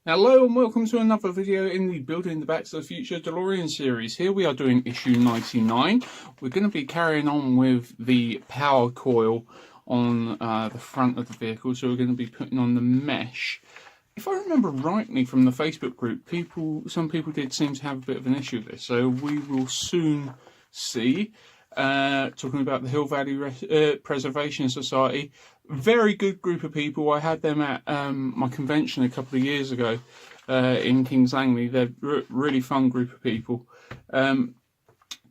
Hello and welcome to another video in the Building the Back to the Future Delorean series. Here we are doing issue 99. We're going to be carrying on with the power coil on the front of the vehicle, so we're going to be putting on the mesh. If I remember rightly from the Facebook group, some people did seem to have a bit of an issue with this, so we will soon see. Talking about the Hill Valley Preservation Society, very good group of people. I had them at my convention a couple of years ago in Kings Langley. They're really fun group of people.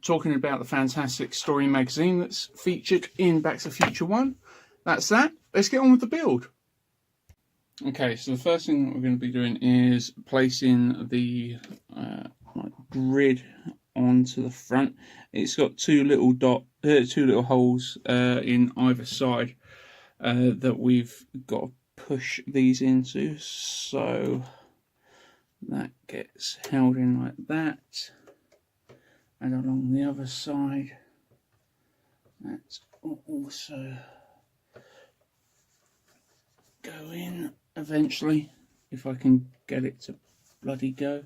Talking about the fantastic story magazine that's featured in Back to the Future 1. That's that. Let's get on with the build. Okay, so the first thing that we're going to be doing is placing the grid onto the front. It's got two little holes in either side that we've got to push these into, so that gets held in like that, and along the other side that's also go in eventually, if I can get it to bloody go.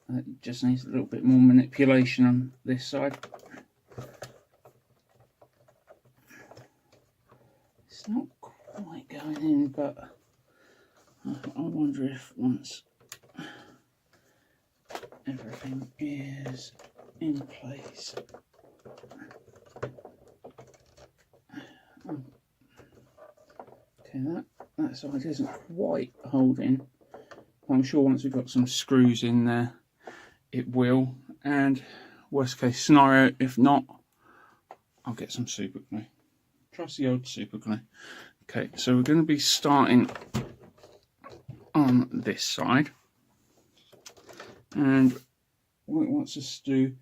It just needs a little bit more manipulation on this side. It's not quite going in, but I wonder if once everything is in place. Okay, that side isn't quite holding. I'm sure once we've got some screws in there, it will. And worst case scenario, if not, I'll get some super glue. Trust the old super glue. Okay, so we're going to be starting on this side. And what it wants us to do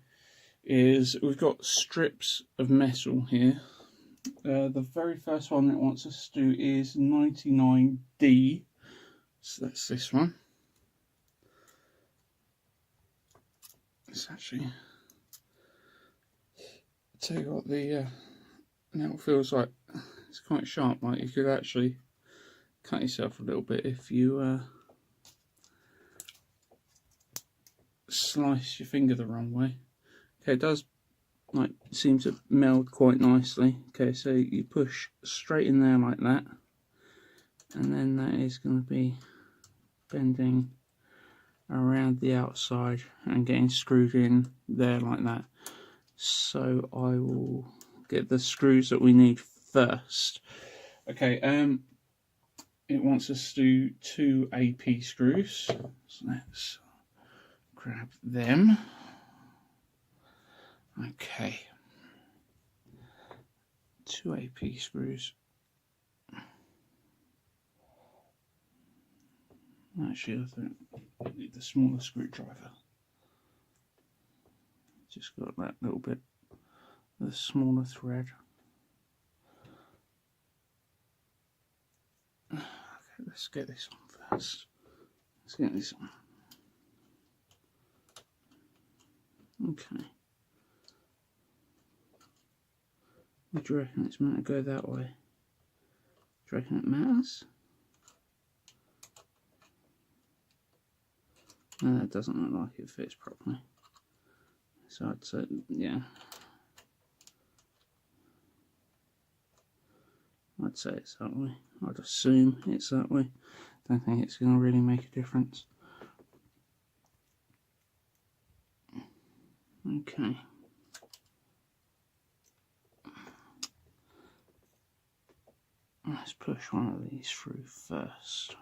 is, we've got strips of metal here. The very first one it wants us to do is 99D. So that's this one. It's actually, I'll tell you what, now it feels like it's quite sharp. Like you could actually cut yourself a little bit if you slice your finger the wrong way. Okay, it does like seem to meld quite nicely. Okay, so you push straight in there like that, and then that is going to be bending around the outside and getting screwed in there like that. So I will get the screws that we need first. Okay, it wants us to do 2 AP screws, so let's grab them. Okay, 2 AP screws. Actually, I think I need the smaller screwdriver. Just got that little bit, the smaller thread. Okay, let's get this on first. Let's get this on. Okay. What do you reckon it's meant to go that way? Do you reckon it matters? No, that doesn't look like it fits properly. So I'd say, yeah. I'd say it's that way. I'd assume it's that way. Don't think it's going to really make a difference. Okay. Let's push one of these through first.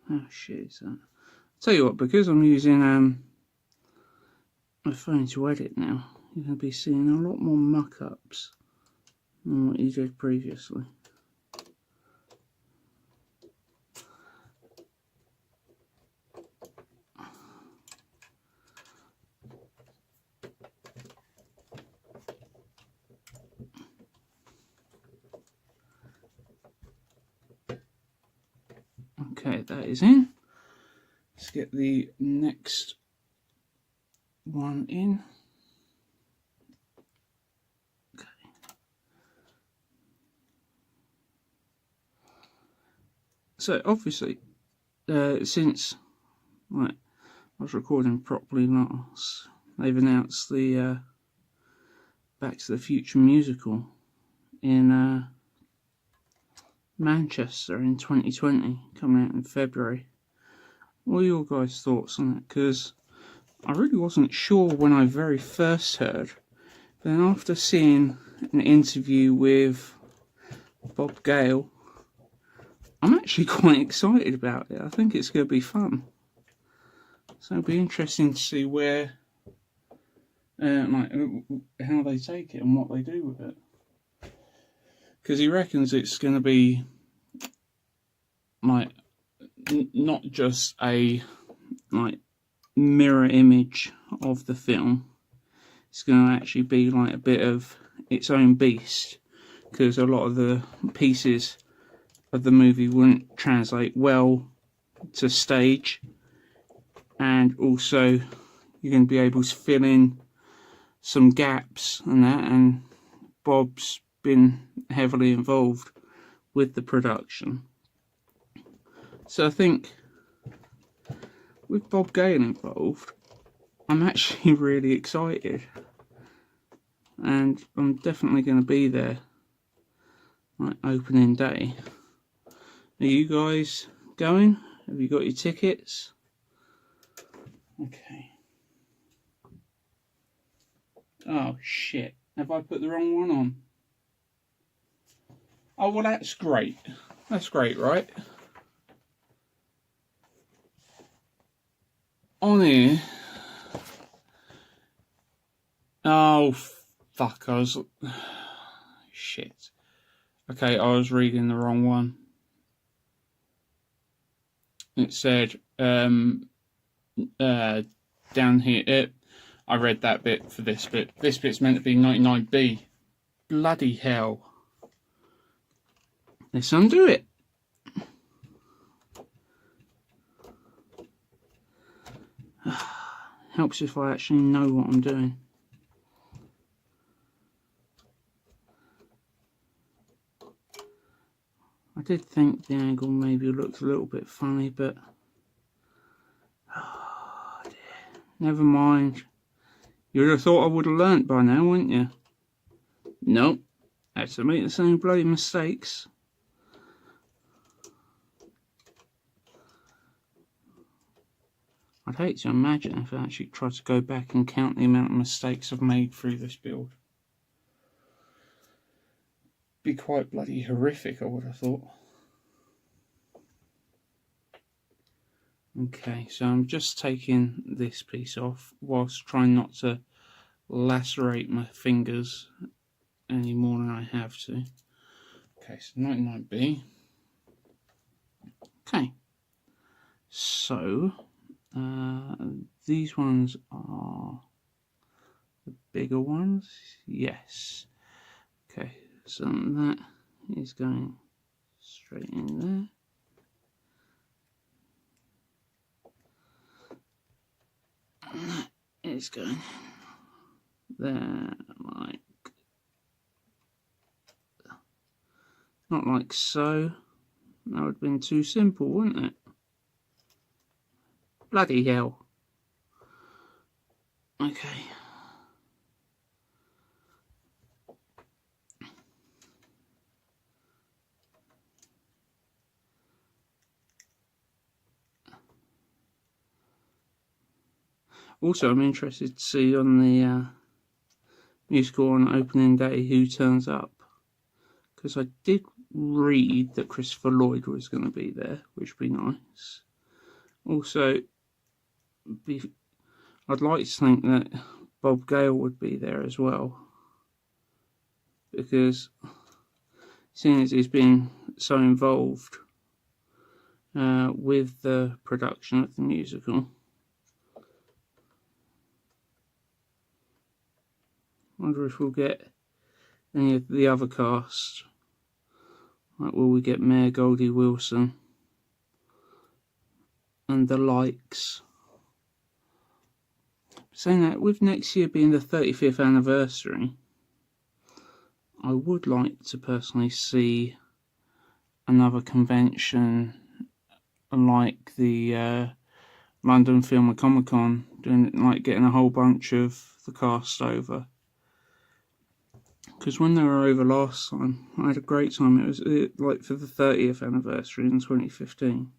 How shit is that? Tell you what, because I'm using my phone to edit now, you're going to be seeing a lot more muck-ups than what you did previously. Okay, that is in. Let's get the next one in. Okay. So obviously, since I was recording properly last, they've announced the Back to the Future musical in Manchester in 2020, coming out in February. What are your guys' thoughts on it? Because I really wasn't sure when I very first heard. Then after seeing an interview with Bob Gale, I'm actually quite excited about it. I think it's going to be fun. So it'll be interesting to see where, like, how they take it and what they do with it. Because he reckons it's going to be, like, not just a, like, mirror image of the film. It's going to actually be like a bit of its own beast, because a lot of the pieces of the movie wouldn't translate well to stage, and also you're going to be able to fill in some gaps and that, and Bob's been heavily involved with the production. So I think with Bob Gale involved, I'm actually really excited, and I'm definitely going to be there, like opening day. Are you guys going? Have you got your tickets? Okay. Oh shit, have I put the wrong one on? Oh well, that's great. That's great, right? On here. Oh, fuck, I was... Shit. Okay, I was reading the wrong one. It said, down here, I read that bit for this bit. This bit's meant to be 99B. Bloody hell. Let's undo it. Helps if I actually know what I'm doing. I did think the angle maybe looked a little bit funny, but oh dear. Never mind. You'd have thought I would have learnt by now, wouldn't you? Nope. Had to make the same bloody mistakes. I'd hate to imagine if I actually tried to go back and count the amount of mistakes I've made through this build. Be quite bloody horrific, I would have thought. Okay, so I'm just taking this piece off whilst trying not to lacerate my fingers any more than I have to. Okay, so 99B. Okay, so these ones are the bigger ones. Yes. Okay, so that is going straight in there. And that is going there, like, not like so. That would have been too simple, wouldn't it? Bloody hell. Okay. Also, I'm interested to see on the musical on opening day who turns up, because I did read that Christopher Lloyd was going to be there, which would be nice. Also, I'd like to think that Bob Gale would be there as well, because seeing as he's been so involved with the production of the musical, I wonder if we'll get any of the other cast. Like, will we get Mayor Goldie Wilson? and the likes. Saying that, with next year being the 35th anniversary, I would like to personally see another convention like the London Film and Comic Con, doing like getting a whole bunch of the cast over. Because when they were over last time, I had a great time. It was like for the 30th anniversary in 2015.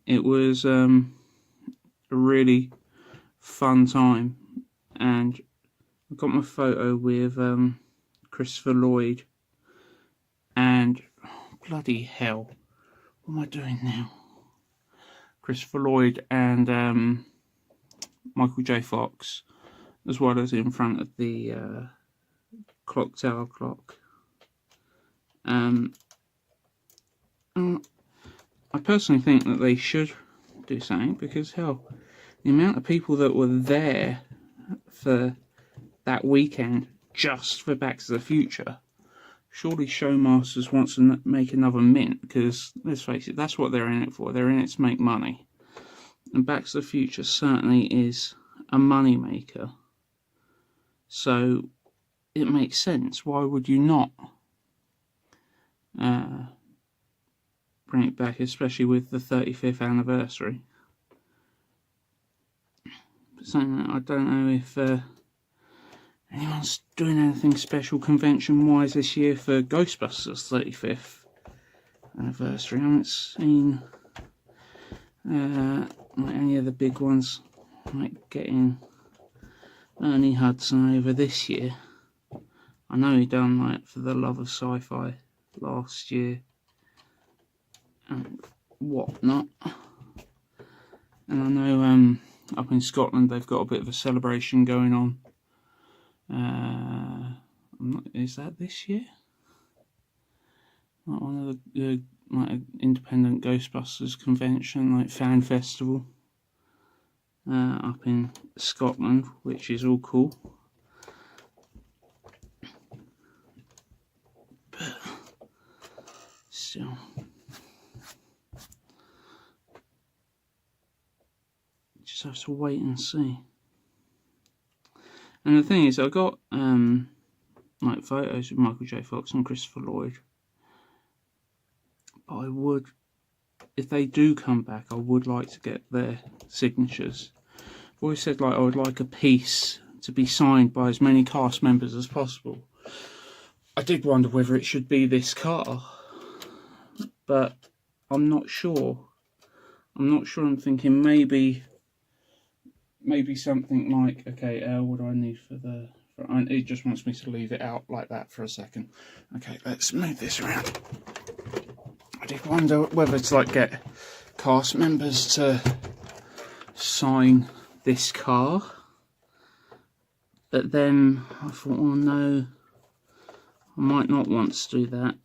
It was a really fun time, and I got my photo with Christopher Lloyd, and bloody hell, what am I doing now? Christopher Lloyd and Michael J. Fox, as well as in front of the clock tower clock. I personally think that they should do something, because hell, the amount of people that were there for that weekend just for Back to the Future, surely Showmasters wants to make another mint, because let's face it, that's what they're in it for. They're in it to make money, and Back to the Future certainly is a money maker. So it makes sense. Why would you not bring it back, especially with the 35th anniversary? But saying that, I don't know if anyone's doing anything special convention-wise this year for Ghostbusters 35th anniversary. I haven't seen like any of the big ones, like getting Ernie Hudson over this year. I know he done like for the Love of Sci-Fi last year and whatnot. And I know up in Scotland they've got a bit of a celebration going on. Is that this year? Like one of the like independent Ghostbusters convention, like fan festival up in Scotland, which is all cool. But still, just have to wait and see. And the thing is, I got like photos of Michael J. Fox and Christopher Lloyd. But I would, if they do come back, I would like to get their signatures. I've always said like I would like a piece to be signed by as many cast members as possible. I did wonder whether it should be this car, but I'm not sure. I'm thinking maybe something like, okay, what do I need for the... it just wants me to leave it out like that for a second. Okay, let's move this around. I did wonder whether to like get cast members to sign this car, but then I thought, oh no, I might not want to do that.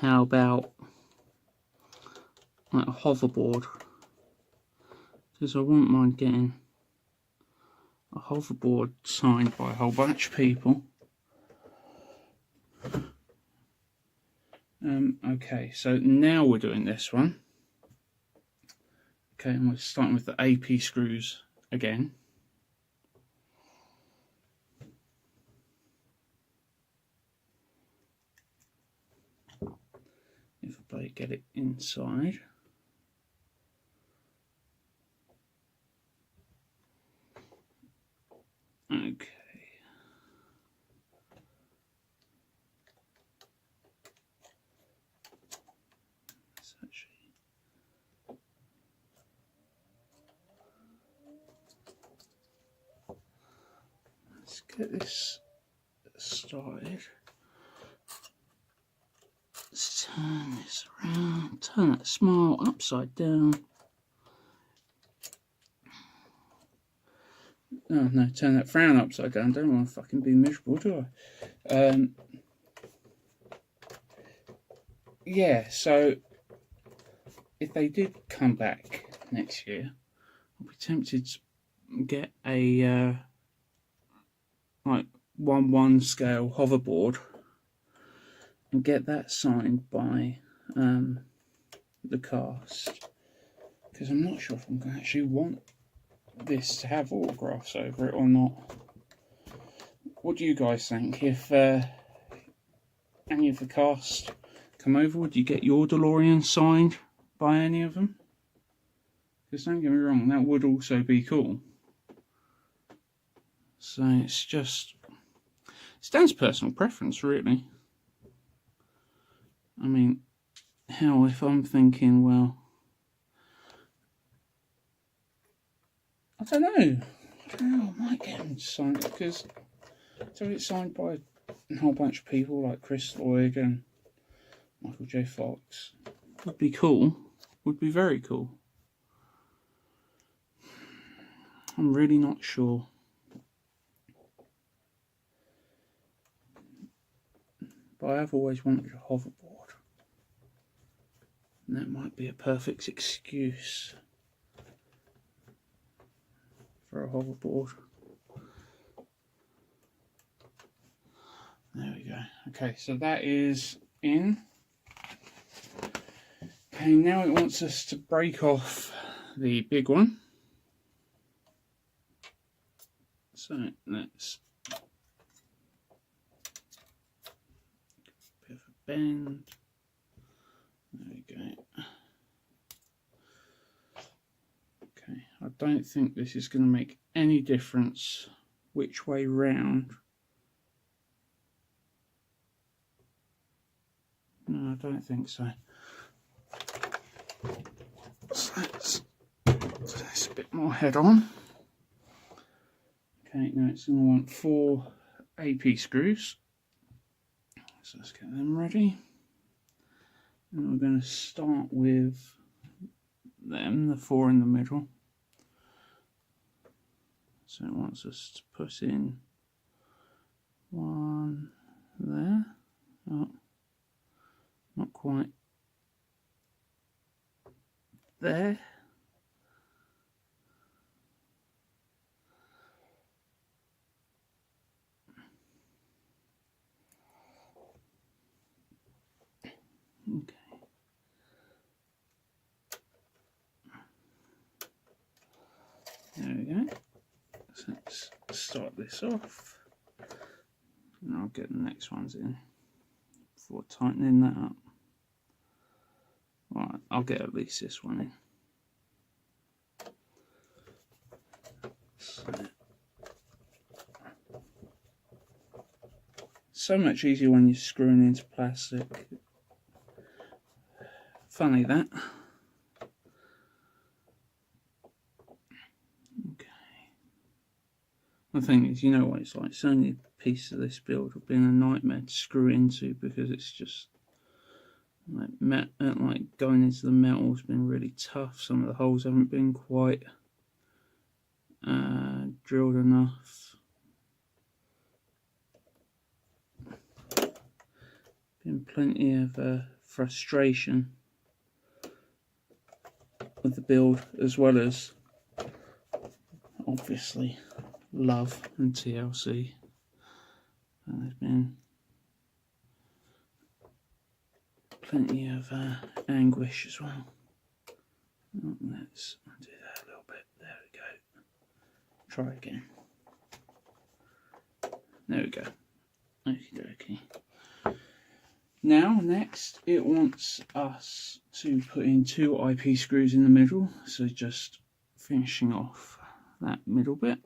How about like a hoverboard? Because I wouldn't mind getting a hoverboard signed by a whole bunch of people. Okay, so now we're doing this one. Okay, and we're starting with the AP screws again. If I get it inside. Okay. Let's get this started. Let's turn this around, turn that smile upside down. Oh no, turn that frown upside down. Don't want to fucking be miserable, do I? Yeah, so if they did come back next year, I'd be tempted to get a like 1/1 scale hoverboard and get that signed by the cast, because I'm not sure if I'm going to actually want this to have autographs over it or not. What do you guys think? If any of the cast come over, would you get your DeLorean signed by any of them? Because don't get me wrong, that would also be cool. So it's down to personal preference, really. I mean, hell, if I'm thinking, well, I don't know, I might get him to sign it, because so it's signed by a whole bunch of people like Chris Lloyd and Michael J. Fox. Would be cool. Would be very cool. I'm really not sure. But I have always wanted a hoverboard. And that might be a perfect excuse for a hoverboard. There we go. Okay, so that is in. Okay, now it wants us to break off the big one. So let's bit of a bend. There we go. Okay, I don't think this is going to make any difference which way round. No, I don't think so. So let's put this a bit more head on. Okay, now it's going to want 4 AP screws. So let's get them ready. And we're going to start with them, the 4 in the middle. So it wants us to put in 1 there. Oh, not quite there. Okay. There we go. So let's start this off. And I'll get the next ones in before tightening that up. Right, I'll get at least this one in. So much easier when you're screwing into plastic. Funny that. Okay. The thing is, you know what it's like. It's only a piece of this build have been a nightmare to screw into, because it's just like going into the metal has been really tough. Some of the holes haven't been quite drilled enough. Been plenty of frustration with the build, as well as obviously love and TLC. And there's been plenty of anguish as well. Oh, let's do that a little bit. There we go. Try again. There we go. Okie dokie. Now, next, it wants us to put in 2 IP screws in the middle. So just finishing off that middle bit.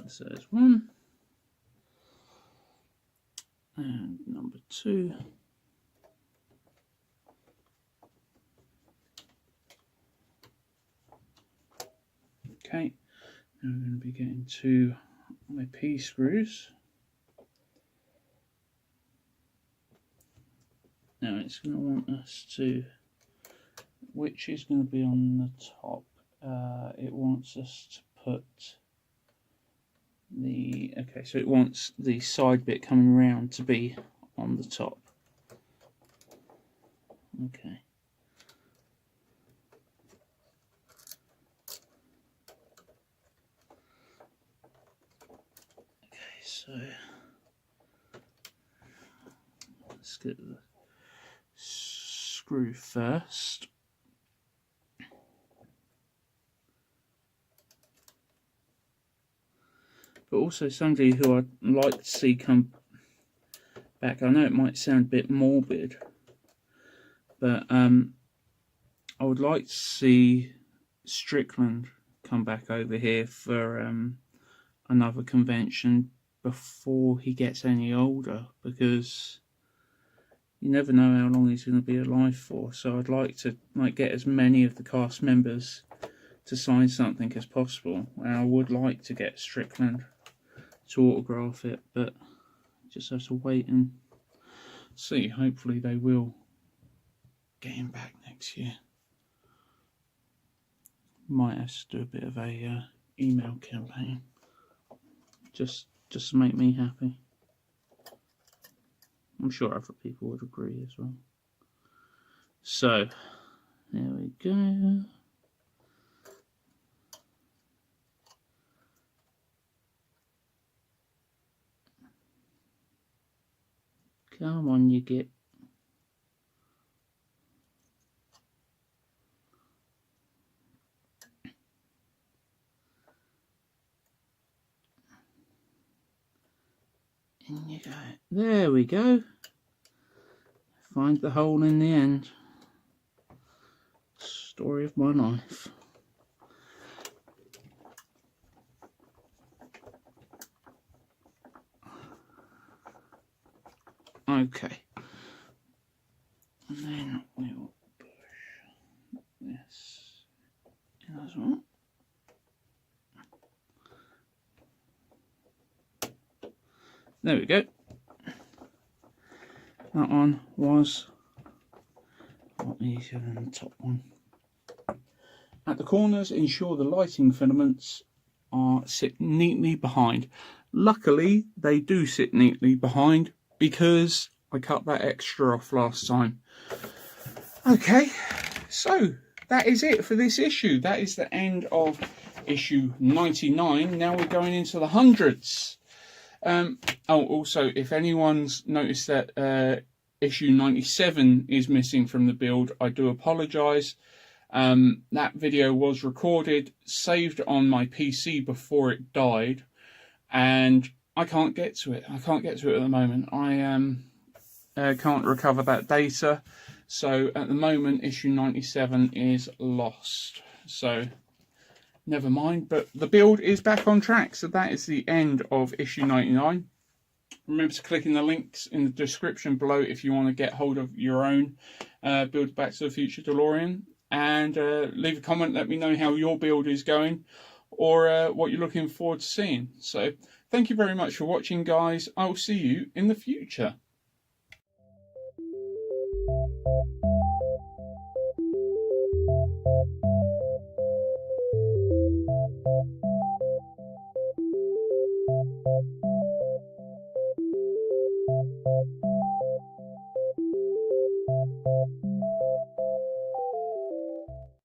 So there's 1. And number 2. Okay, now we're going to be getting 2 IP screws. Now it's going to want us to, which is going to be on the top. It wants us to put the, okay, so it wants the side bit coming round to be on the top. Okay. let's get the screw first. But also somebody who I'd like to see come back. I know it might sound a bit morbid, but I would like to see Strickland come back over here for another convention before he gets any older, because you never know how long he's going to be alive for. So I'd like to get as many of the cast members to sign something as possible, and I would like to get Strickland to autograph it, but just have to wait and see. Hopefully they will get him back next year. Might have to do a bit of a email campaign just to make me happy. I'm sure other people would agree as well. So there we go. Come on, you get. In you go. There we go. Find the hole in the end. Story of my life. Okay. And then we'll push this in as well. There we go. That one was a lot easier than the top one. At the corners, ensure the lighting filaments sit neatly behind. Luckily, they do sit neatly behind because I cut that extra off last time. Okay, so that is it for this issue. That is the end of issue 99. Now we're going into the hundreds. Oh, also, if anyone's noticed that issue 97 is missing from the build, I do apologise. That video was recorded, saved on my PC before it died, and I can't get to it. I can't get to it at the moment. I can't recover that data. So at the moment, issue 97 is lost. So never mind, but the build is back on track. So that is the end of issue 99. Remember to click in the links in the description below if you want to get hold of your own Build Back to the Future DeLorean. And leave a comment, let me know how your build is going, or what you're looking forward to seeing. So thank you very much for watching, guys. I will see you in the future.